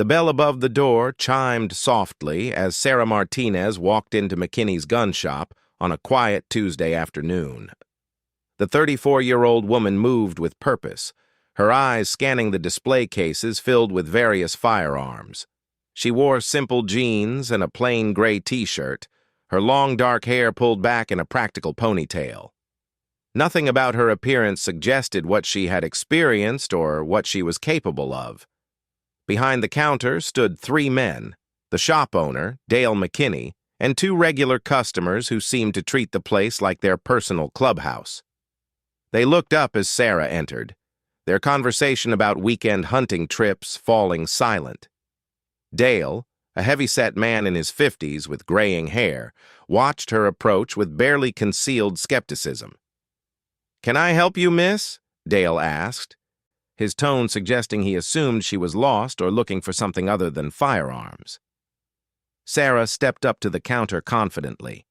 The bell above the door chimed softly as Sarah Martinez walked into McKinney's gun shop on a quiet Tuesday afternoon. The 34-year-old woman moved with purpose, her eyes scanning the display cases filled with various firearms. She wore simple jeans and a plain gray t-shirt, her long dark hair pulled back in a practical ponytail. Nothing about her appearance suggested what she had experienced or what she was capable of. Behind the counter stood 3 men, the shop owner, Dale McKinney, and 2 regular customers who seemed to treat the place like their personal clubhouse. They looked up as Sarah entered, their conversation about weekend hunting trips falling silent. Dale, a heavy-set man in his 50s with graying hair, watched her approach with barely concealed skepticism. "Can I help you, miss?" Dale asked, his tone suggesting he assumed she was lost or looking for something other than firearms. Sarah stepped up to the counter confidently.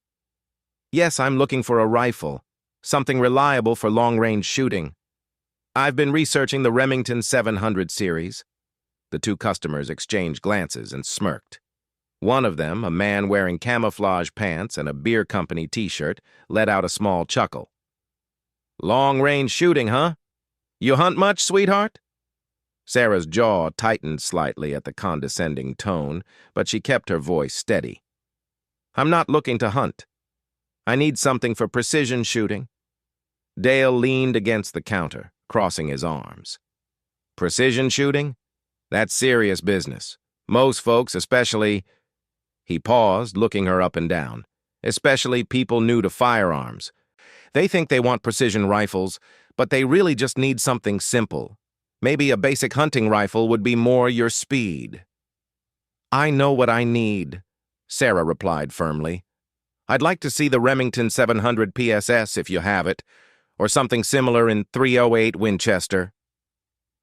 "Yes, I'm looking for a rifle, something reliable for long-range shooting. I've been researching the Remington 700 series." The 2 customers exchanged glances and smirked. One of them, a man wearing camouflage pants and a beer company t-shirt, let out a small chuckle. "Long-range shooting, huh? You hunt much, sweetheart?" Sarah's jaw tightened slightly at the condescending tone, but she kept her voice steady. "I'm not looking to hunt. I need something for precision shooting." Dale leaned against the counter, crossing his arms. "Precision shooting? That's serious business. Most folks, especially—" He paused, looking her up and down. "Especially people new to firearms. They think they want precision rifles, but they really just need something simple. Maybe a basic hunting rifle would be more your speed." "I know what I need," Sarah replied firmly. "I'd like to see the Remington 700 PSS if you have it, or something similar in .308 Winchester."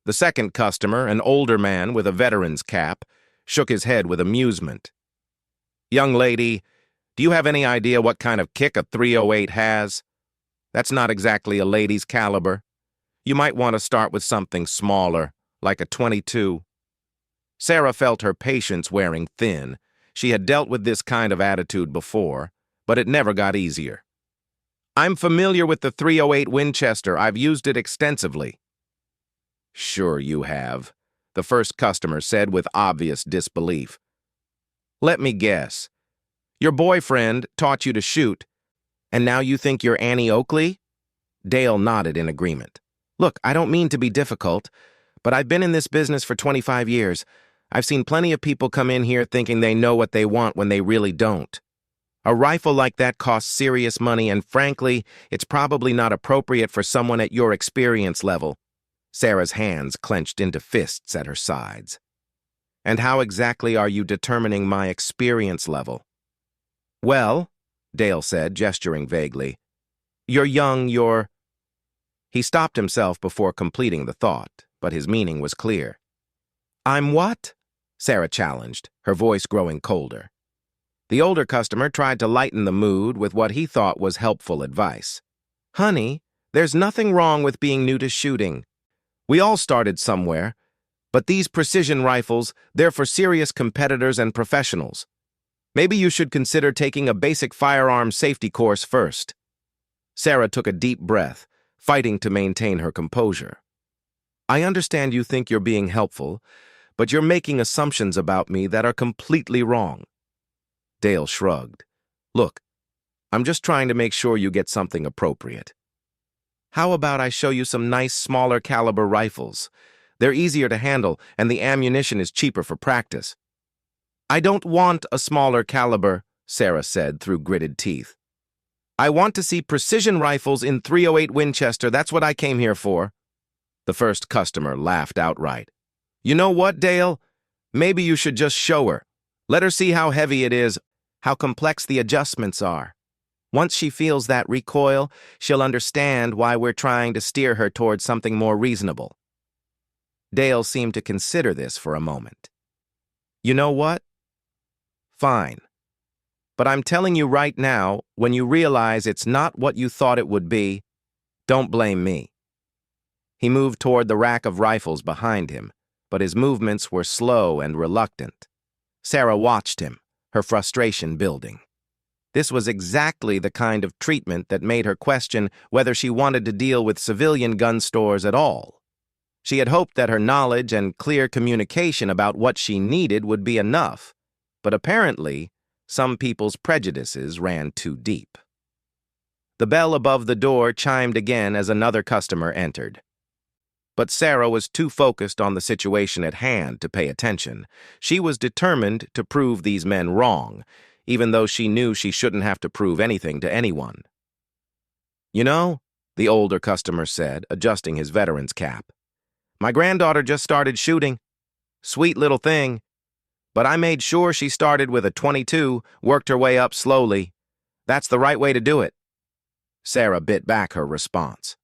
The second customer, an older man with a veteran's cap, shook his head with amusement. "Young lady, do you have any idea what kind of kick a .308 has? That's not exactly a lady's caliber. You might want to start with something smaller, like a .22. Sarah felt her patience wearing thin. She had dealt with this kind of attitude before, but it never got easier. "I'm familiar with the .308 Winchester. I've used it extensively." "Sure you have," the first customer said with obvious disbelief. "Let me guess. Your boyfriend taught you to shoot, and now you think you're Annie Oakley?" Dale nodded in agreement. "Look, I don't mean to be difficult, but I've been in this business for 25 years. I've seen plenty of people come in here thinking they know what they want when they really don't. A rifle like that costs serious money, and frankly, it's probably not appropriate for someone at your experience level." Sarah's hands clenched into fists at her sides. "And how exactly are you determining my experience level?" "Well," Dale said, gesturing vaguely, "you're young, you're—" He stopped himself before completing the thought, but his meaning was clear. "I'm what?" Sarah challenged, her voice growing colder. The older customer tried to lighten the mood with what he thought was helpful advice. "Honey, there's nothing wrong with being new to shooting. We all started somewhere, but these precision rifles, they're for serious competitors and professionals. Maybe you should consider taking a basic firearm safety course first." Sarah took a deep breath, fighting to maintain her composure. "I understand you think you're being helpful, but you're making assumptions about me that are completely wrong." Dale shrugged. "Look, I'm just trying to make sure you get something appropriate. How about I show you some nice smaller caliber rifles? They're easier to handle, and the ammunition is cheaper for practice." "I don't want a smaller caliber," Sarah said through gritted teeth. "I want to see precision rifles in .308 Winchester. That's what I came here for." The first customer laughed outright. "You know what, Dale? Maybe you should just show her. Let her see how heavy it is, how complex the adjustments are. Once she feels that recoil, she'll understand why we're trying to steer her towards something more reasonable." Dale seemed to consider this for a moment. "You know what? Fine. But I'm telling you right now, when you realize it's not what you thought it would be, don't blame me." He moved toward the rack of rifles behind him, but his movements were slow and reluctant. Sarah watched him, her frustration building. This was exactly the kind of treatment that made her question whether she wanted to deal with civilian gun stores at all. She had hoped that her knowledge and clear communication about what she needed would be enough, but apparently, some people's prejudices ran too deep. The bell above the door chimed again as another customer entered. But Sarah was too focused on the situation at hand to pay attention. She was determined to prove these men wrong, even though she knew she shouldn't have to prove anything to anyone. "You know," the older customer said, adjusting his veteran's cap, "my granddaughter just started shooting. Sweet little thing. But I made sure she started with a .22, worked her way up slowly. That's the right way to do it." Sarah bit back her response.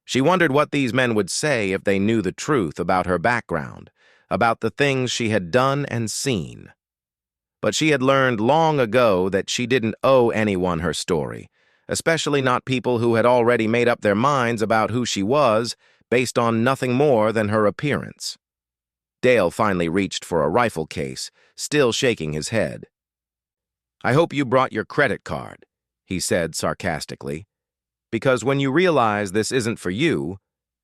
She wondered what these men would say if they knew the truth about her background, about the things she had done and seen. But she had learned long ago that she didn't owe anyone her story, especially not people who had already made up their minds about who she was based on nothing more than her appearance. Dale finally reached for a rifle case, still shaking his head. "I hope you brought your credit card," he said sarcastically, "because when you realize this isn't for you,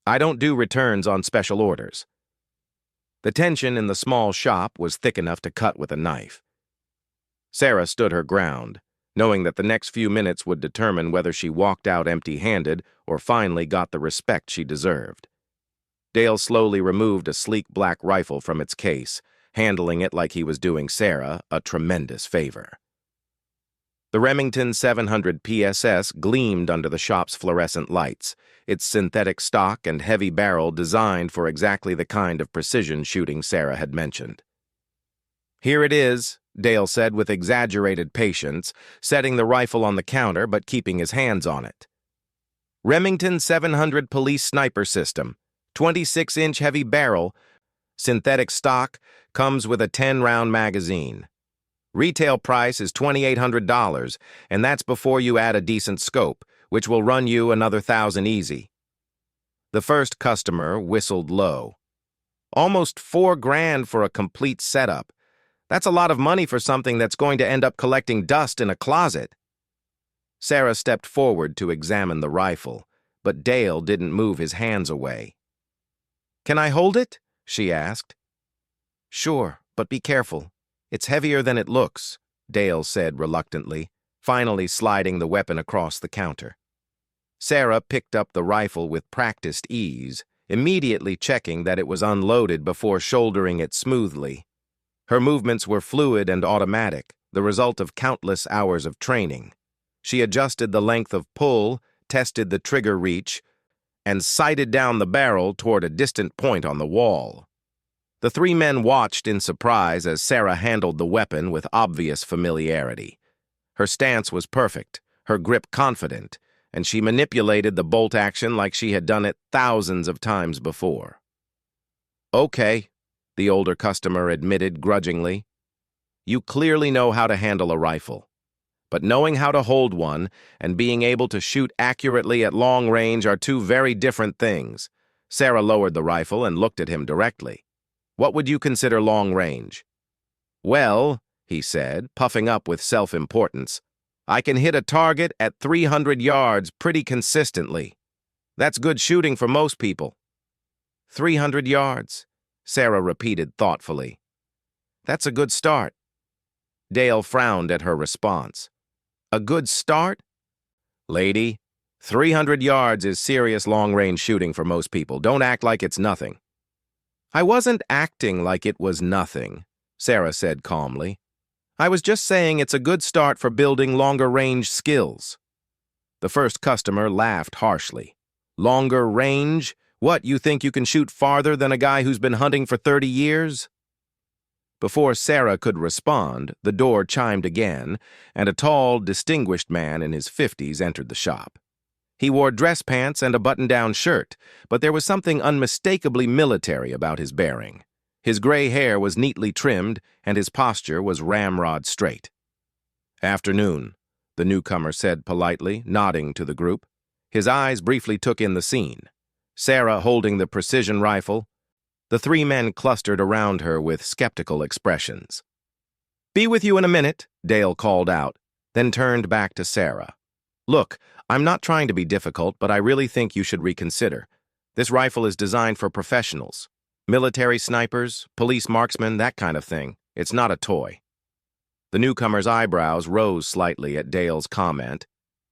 I don't do returns on special orders." The tension in the small shop was thick enough to cut with a knife. Sarah stood her ground, knowing that the next few minutes would determine whether she walked out empty-handed or finally got the respect she deserved. Dale slowly removed a sleek black rifle from its case, handling it like he was doing Sarah a tremendous favor. The Remington 700 PSS gleamed under the shop's fluorescent lights, its synthetic stock and heavy barrel designed for exactly the kind of precision shooting Sarah had mentioned. "Here it is," Dale said with exaggerated patience, setting the rifle on the counter but keeping his hands on it. "Remington 700 Police Sniper System, 26-inch heavy barrel, synthetic stock, comes with a 10-round magazine. Retail price is $2,800, and that's before you add a decent scope, which will run you another $1,000 easy." The first customer whistled low. "Almost $4,000 for a complete setup. That's a lot of money for something that's going to end up collecting dust in a closet." Sarah stepped forward to examine the rifle, but Dale didn't move his hands away. "Can I hold it?" she asked. "Sure, but be careful. It's heavier than it looks," Dale said reluctantly, finally sliding the weapon across the counter. Sarah picked up the rifle with practiced ease, immediately checking that it was unloaded before shouldering it smoothly. Her movements were fluid and automatic, the result of countless hours of training. She adjusted the length of pull, tested the trigger reach, and sighted down the barrel toward a distant point on the wall. The three men watched in surprise as Sarah handled the weapon with obvious familiarity. Her stance was perfect, her grip confident, and she manipulated the bolt action like she had done it thousands of times before. "Okay," the older customer admitted grudgingly. "You clearly know how to handle a rifle. But knowing how to hold one and being able to shoot accurately at long range are two very different things." Sarah lowered the rifle and looked at him directly. "What would you consider long range?" "Well," he said, puffing up with self-importance, "I can hit a target at 300 yards pretty consistently. That's good shooting for most people." 300 yards, Sarah repeated thoughtfully. "That's a good start." Dale frowned at her response. "A good start? Lady, 300 yards is serious long-range shooting for most people. Don't act like it's nothing." "I wasn't acting like it was nothing," Sarah said calmly. "I was just saying it's a good start for building longer-range skills." The first customer laughed harshly. "Longer range? What, you think you can shoot farther than a guy who's been hunting for 30 years? Before Sarah could respond, the door chimed again, and a tall, distinguished man in his 50s entered the shop. He wore dress pants and a button-down shirt, but there was something unmistakably military about his bearing. His gray hair was neatly trimmed, and his posture was ramrod straight. "Afternoon," the newcomer said politely, nodding to the group. His eyes briefly took in the scene. Sarah holding the precision rifle, The three men clustered around her with skeptical expressions. "Be with you in a minute," Dale called out, then turned back to Sarah. "Look, I'm not trying to be difficult, but I really think you should reconsider. This rifle is designed for professionals. Military snipers, police marksmen, that kind of thing. It's not a toy." The newcomer's eyebrows rose slightly at Dale's comment,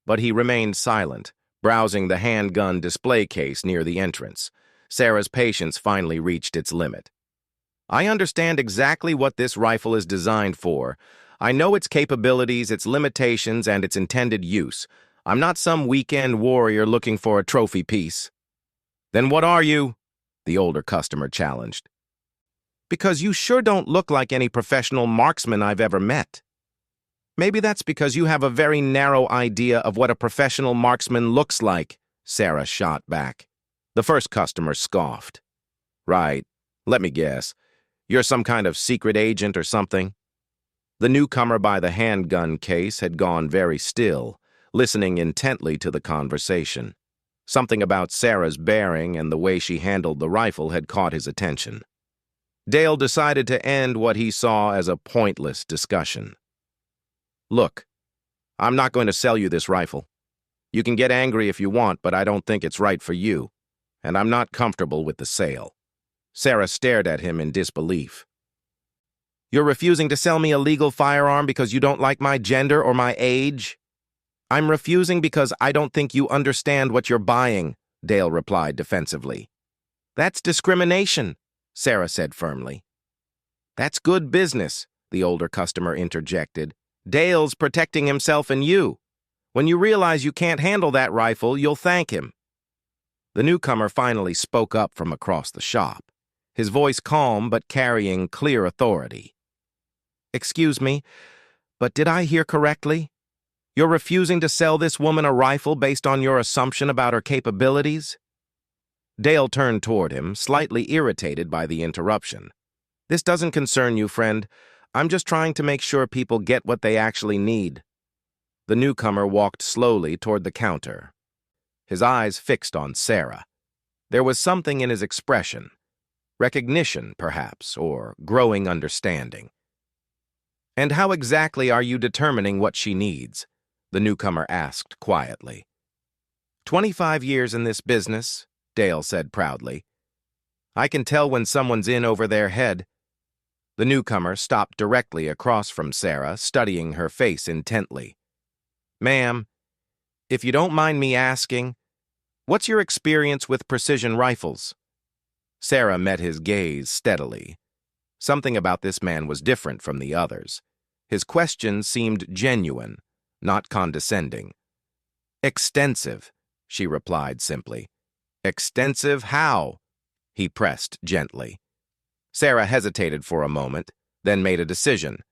but he remained silent, browsing the handgun display case near the entrance. Sarah's patience finally reached its limit. "I understand exactly what this rifle is designed for. I know its capabilities, its limitations, and its intended use. I'm not some weekend warrior looking for a trophy piece." "Then what are you?" the older customer challenged. "Because you sure don't look like any professional marksman I've ever met." "Maybe that's because you have a very narrow idea of what a professional marksman looks like," Sarah shot back. The first customer scoffed. "Right. Let me guess. You're some kind of secret agent or something?" The newcomer by the handgun case had gone very still, listening intently to the conversation. Something about Sarah's bearing and the way she handled the rifle had caught his attention. Dale decided to end what he saw as a pointless discussion. "Look, I'm not going to sell you this rifle. You can get angry if you want, but I don't think it's right for you, and I'm not comfortable with the sale." Sarah stared at him in disbelief. "You're refusing to sell me a legal firearm because you don't like my gender or my age?" "I'm refusing because I don't think you understand what you're buying," Dale replied defensively. "That's discrimination," Sarah said firmly. "That's good business," the older customer interjected. "Dale's protecting himself and you. When you realize you can't handle that rifle, you'll thank him." The newcomer finally spoke up from across the shop, his voice calm but carrying clear authority. "Excuse me, but did I hear correctly? You're refusing to sell this woman a rifle based on your assumption about her capabilities?" Dale turned toward him, slightly irritated by the interruption. "This doesn't concern you, friend. I'm just trying to make sure people get what they actually need." The newcomer walked slowly toward the counter, his eyes fixed on Sarah. There was something in his expression, recognition, perhaps, or growing understanding. "And how exactly are you determining what she needs?" the newcomer asked quietly. 25 years in this business," Dale said proudly. "I can tell when someone's in over their head." The newcomer stopped directly across from Sarah, studying her face intently. "Ma'am, if you don't mind me asking, what's your experience with precision rifles?" Sarah met his gaze steadily. Something about this man was different from the others. His question seemed genuine, not condescending. "Extensive," she replied simply. "Extensive how?" he pressed gently. Sarah hesitated for a moment, then made a decision.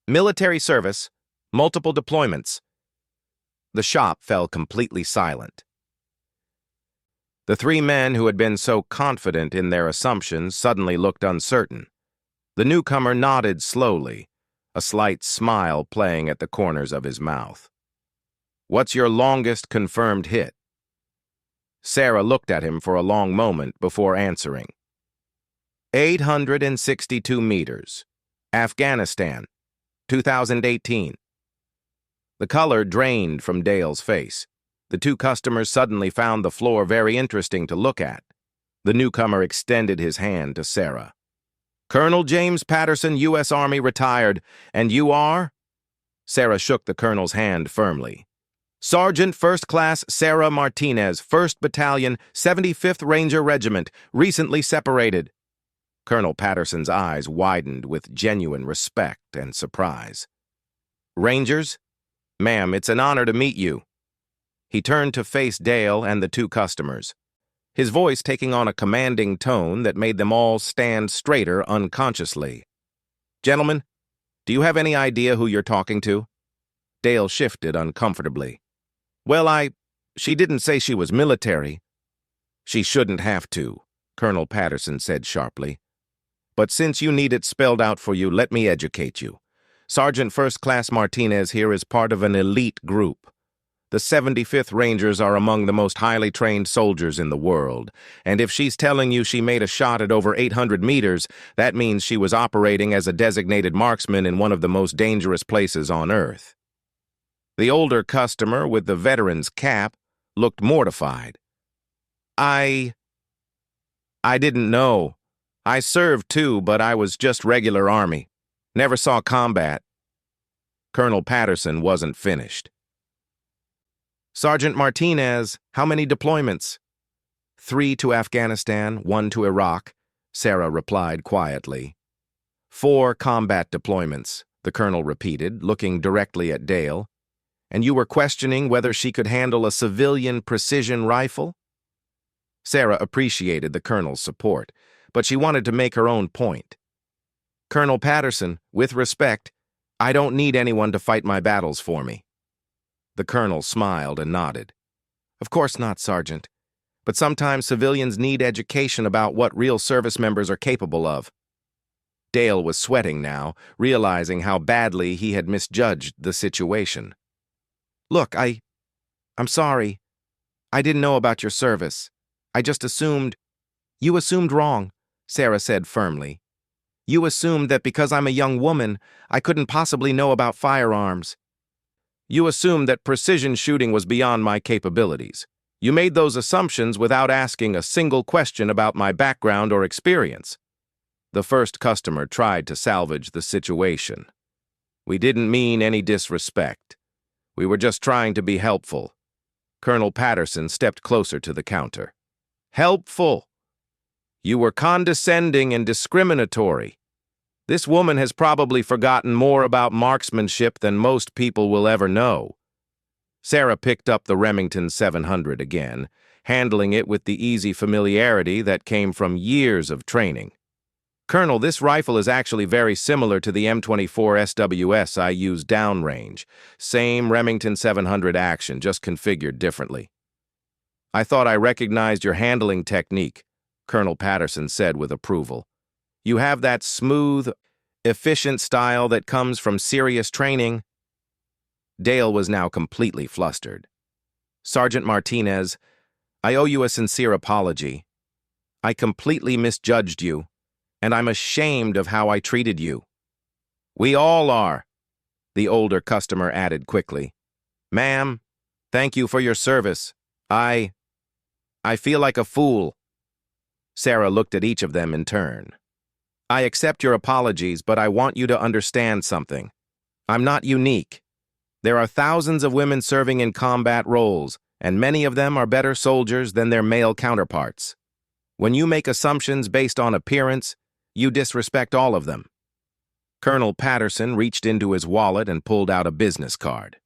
"Military service, multiple deployments." The shop fell completely silent. The three men who had been so confident in their assumptions suddenly looked uncertain. The newcomer nodded slowly, a slight smile playing at the corners of his mouth. "What's your longest confirmed hit?" Sarah looked at him for a long moment before answering. 862 meters. Afghanistan, 2018. The color drained from Dale's face. The two customers suddenly found the floor very interesting to look at. The newcomer extended his hand to Sarah. "Colonel James Patterson, U.S. Army, retired. And you are?" Sarah shook the colonel's hand firmly. "Sergeant First Class Sarah Martinez, 1st Battalion, 75th Ranger Regiment, recently separated." Colonel Patterson's eyes widened with genuine respect and surprise. "Rangers? Ma'am, it's an honor to meet you." He turned to face Dale and the two customers, his voice taking on a commanding tone that made them all stand straighter unconsciously. "Gentlemen, do you have any idea who you're talking to?" Dale shifted uncomfortably. "Well, she didn't say she was military." "She shouldn't have to," Colonel Patterson said sharply. "But since you need it spelled out for you, let me educate you. Sergeant First Class Martinez here is part of an elite group. The 75th Rangers are among the most highly trained soldiers in the world, and if she's telling you she made a shot at over 800 meters, that means she was operating as a designated marksman in one of the most dangerous places on Earth. The older customer with the veteran's cap looked mortified. I didn't know. I served too, but I was just regular Army. Never saw combat. Colonel Patterson wasn't finished. Sergeant Martinez, how many deployments? 3 to Afghanistan, 1 to Iraq, Sarah replied quietly. 4 combat deployments, the colonel repeated, looking directly at Dale. And you were questioning whether she could handle a civilian precision rifle? Sarah appreciated the colonel's support, but she wanted to make her own point. Colonel Patterson, with respect, I don't need anyone to fight my battles for me. The colonel smiled and nodded. Of course not, Sergeant. But sometimes civilians need education about what real service members are capable of. Dale was sweating now, realizing how badly he had misjudged the situation. Look, I'm sorry. I didn't know about your service. I just assumed. You assumed wrong, Sarah said firmly. You assumed that because I'm a young woman, I couldn't possibly know about firearms. You assumed that precision shooting was beyond my capabilities. You made those assumptions without asking a single question about my background or experience. The first customer tried to salvage the situation. We didn't mean any disrespect. We were just trying to be helpful. Colonel Patterson stepped closer to the counter. Helpful? You were condescending and discriminatory. This woman has probably forgotten more about marksmanship than most people will ever know. Sarah picked up the Remington 700 again, handling it with the easy familiarity that came from years of training. Colonel, this rifle is actually very similar to the M24 SWS I use downrange. Same Remington 700 action, just configured differently. I thought I recognized your handling technique, Colonel Patterson said with approval. You have that smooth, efficient style that comes from serious training. Dale was now completely flustered. Sergeant Martinez, I owe you a sincere apology. I completely misjudged you, and I'm ashamed of how I treated you. We all are, the older customer added quickly. Ma'am, thank you for your service. I feel like a fool. Sarah looked at each of them in turn. I accept your apologies, but I want you to understand something. I'm not unique. There are thousands of women serving in combat roles, and many of them are better soldiers than their male counterparts. When you make assumptions based on appearance, you disrespect all of them. Colonel Patterson reached into his wallet and pulled out a business card.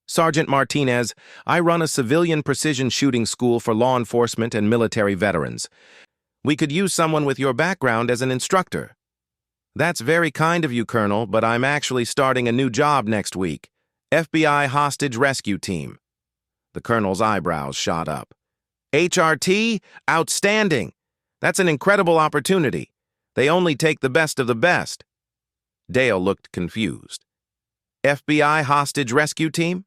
Sergeant Martinez, I run a civilian precision shooting school for law enforcement and military veterans. We could use someone with your background as an instructor. That's very kind of you, Colonel, but I'm actually starting a new job next week. FBI Hostage Rescue Team. The Colonel's eyebrows shot up. HRT? Outstanding! That's an incredible opportunity. They only take the best of the best. Dale looked confused. FBI Hostage Rescue Team?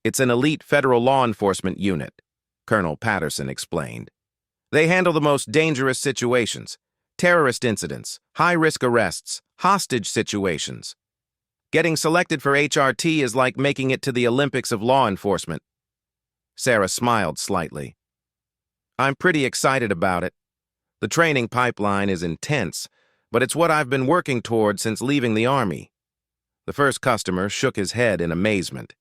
It's an elite federal law enforcement unit, Colonel Patterson explained. They handle the most dangerous situations, terrorist incidents, high-risk arrests, hostage situations. Getting selected for HRT is like making it to the Olympics of law enforcement. Sarah smiled slightly. I'm pretty excited about it. The training pipeline is intense, but it's what I've been working toward since leaving the Army. The first customer shook his head in amazement.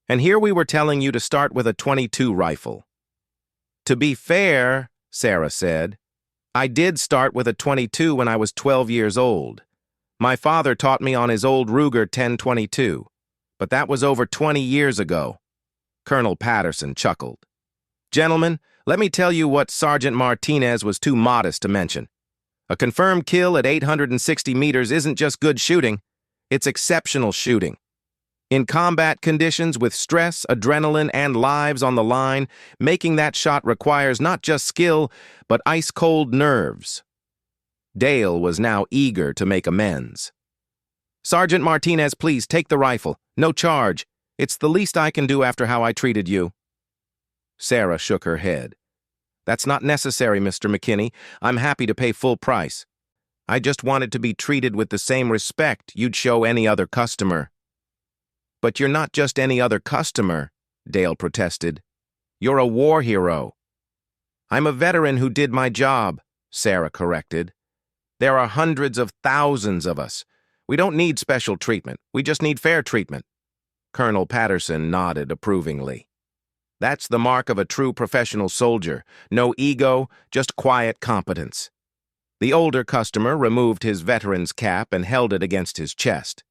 And here we were telling you to start with a .22 rifle. To be fair, Sarah said, I did start with a .22 when I was 12 years old. My father taught me on his old Ruger 1022, but that was over 20 years ago. Colonel Patterson chuckled. Gentlemen, let me tell you what Sergeant Martinez was too modest to mention. A confirmed kill at 860 meters isn't just good shooting, it's exceptional shooting. In combat conditions with stress, adrenaline, and lives on the line, making that shot requires not just skill, but ice-cold nerves. Dale was now eager to make amends. Sergeant Martinez, please take the rifle. No charge. It's the least I can do after how I treated you." Sarah shook her head. "That's not necessary, Mr. McKinney. I'm happy to pay full price. I just wanted to be treated with the same respect you'd show any other customer." "But you're not just any other customer," Dale protested. "You're a war hero." "I'm a veteran who did my job," Sarah corrected. "There are hundreds of thousands of us. We don't need special treatment. We just need fair treatment." Colonel Patterson nodded approvingly. "That's the mark of a true professional soldier. No ego, just quiet competence." The older customer removed his veteran's cap and held it against his chest.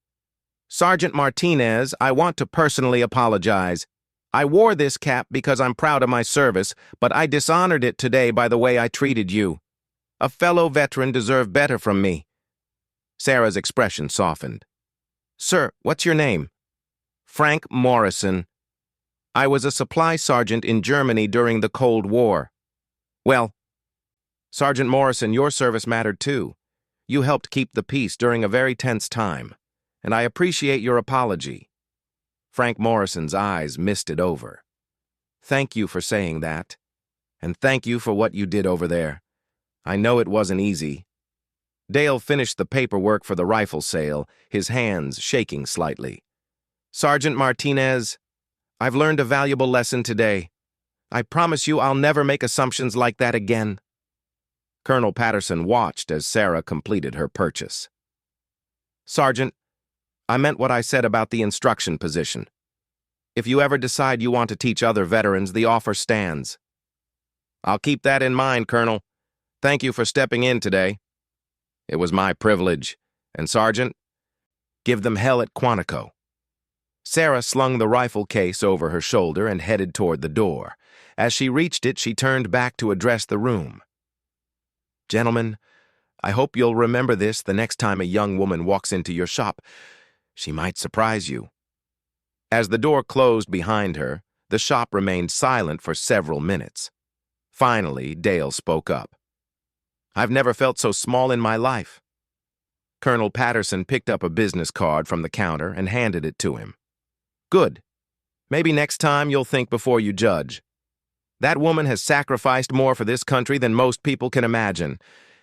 "Sergeant Martinez, I want to personally apologize. I wore this cap because I'm proud of my service, but I dishonored it today by the way I treated you. A fellow veteran deserved better from me." Sarah's expression softened. "Sir, what's your name?" "Frank Morrison. I was a supply sergeant in Germany during the Cold War." "Well, Sergeant Morrison, your service mattered too. You helped keep the peace during a very tense time, and I appreciate your apology." Frank Morrison's eyes misted over. "Thank you for saying that, and thank you for what you did over there. I know it wasn't easy." Dale finished the paperwork for the rifle sale, his hands shaking slightly. "Sergeant Martinez, I've learned a valuable lesson today. I promise you I'll never make assumptions like that again." Colonel Patterson watched as Sarah completed her purchase. "Sergeant, I meant what I said about the instruction position. If you ever decide you want to teach other veterans, the offer stands." "I'll keep that in mind, Colonel. Thank you for stepping in today." "It was my privilege. And Sergeant, give them hell at Quantico." Sarah slung the rifle case over her shoulder and headed toward the door. As she reached it, she turned back to address the room. "Gentlemen, I hope you'll remember this the next time a young woman walks into your shop. She might surprise you." As the door closed behind her, the shop remained silent for several minutes. Finally, Dale spoke up. "I've never felt so small in my life." Colonel Patterson picked up a business card from the counter and handed it to him. "Good. Maybe next time you'll think before you judge. That woman has sacrificed more for this country than most people can imagine,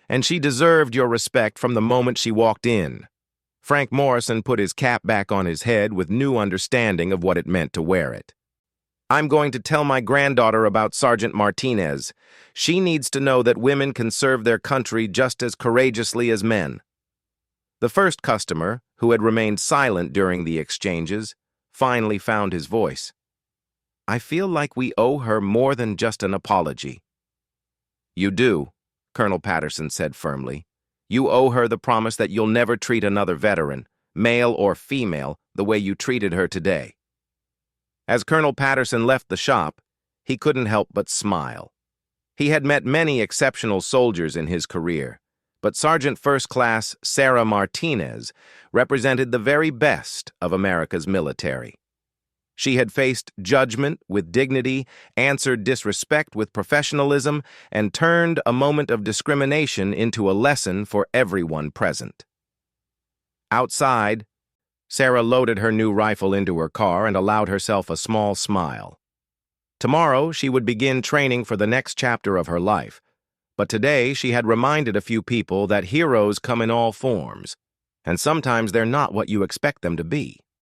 and she deserved your respect from the moment she walked in." Frank Morrison put his cap back on his head with new understanding of what it meant to wear it. "I'm going to tell my granddaughter about Sergeant Martinez. She needs to know that women can serve their country just as courageously as men." The first customer, who had remained silent during the exchanges, finally found his voice. "I feel like we owe her more than just an apology." "You do," Colonel Patterson said firmly. "You owe her the promise that you'll never treat another veteran, male or female, the way you treated her today." As Colonel Patterson left the shop, he couldn't help but smile. He had met many exceptional soldiers in his career, but Sergeant First Class Sarah Martinez represented the very best of America's military. She had faced judgment with dignity, answered disrespect with professionalism, and turned a moment of discrimination into a lesson for everyone present. Outside, Sarah loaded her new rifle into her car and allowed herself a small smile. Tomorrow, she would begin training for the next chapter of her life, but today she had reminded a few people that heroes come in all forms, and sometimes they're not what you expect them to be.